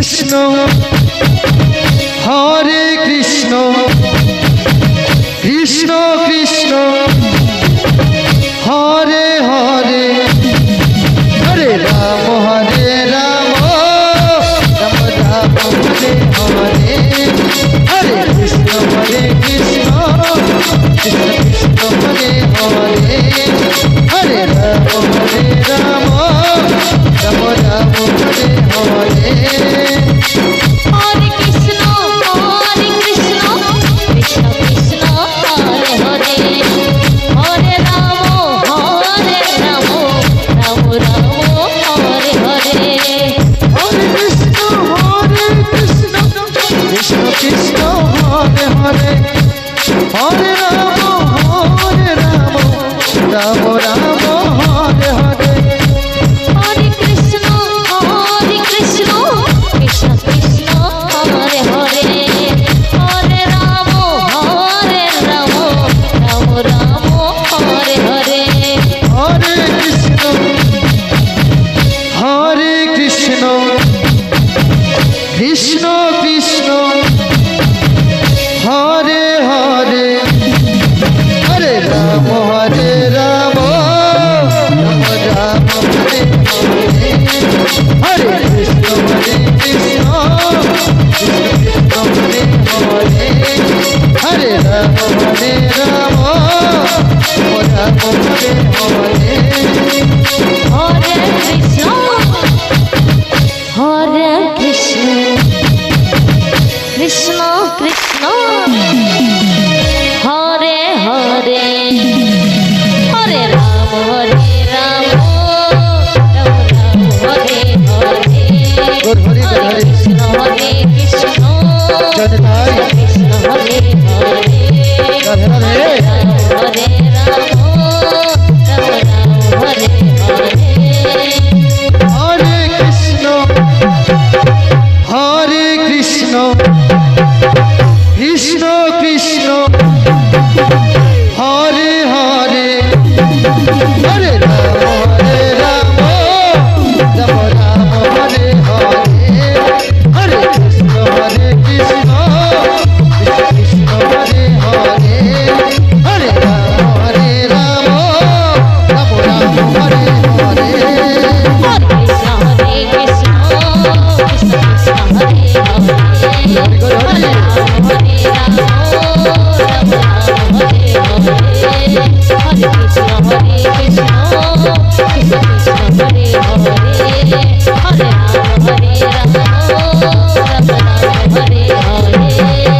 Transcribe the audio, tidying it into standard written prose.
Krishna Hare Krishna Krishna Krishna Hare Hare Hare Ram Ram Ram Hare Hare Hare Krishna Krishna Krishna Hare Hare Hare Ram Ram Ram Ram Hare Hare Krishna Hare Hare Hare Ram Ram Ram Hare Hare Hare Krishna Krishna Krishna Hare Hare Hare Ram Ram Ram Hare Hare Hare Krishna Krishna Krishna Hare Hare Hare Ram Ram Ram Hare Hare Hare Krishna Krishna Krishna Hare Hare Hare Ram Ram Ram Hare Hare Hare Krishna Krishna Krishna Hare Hare Hare Ram Ram Hare Hare Hare Krishna Krishna Krishna Hare Hare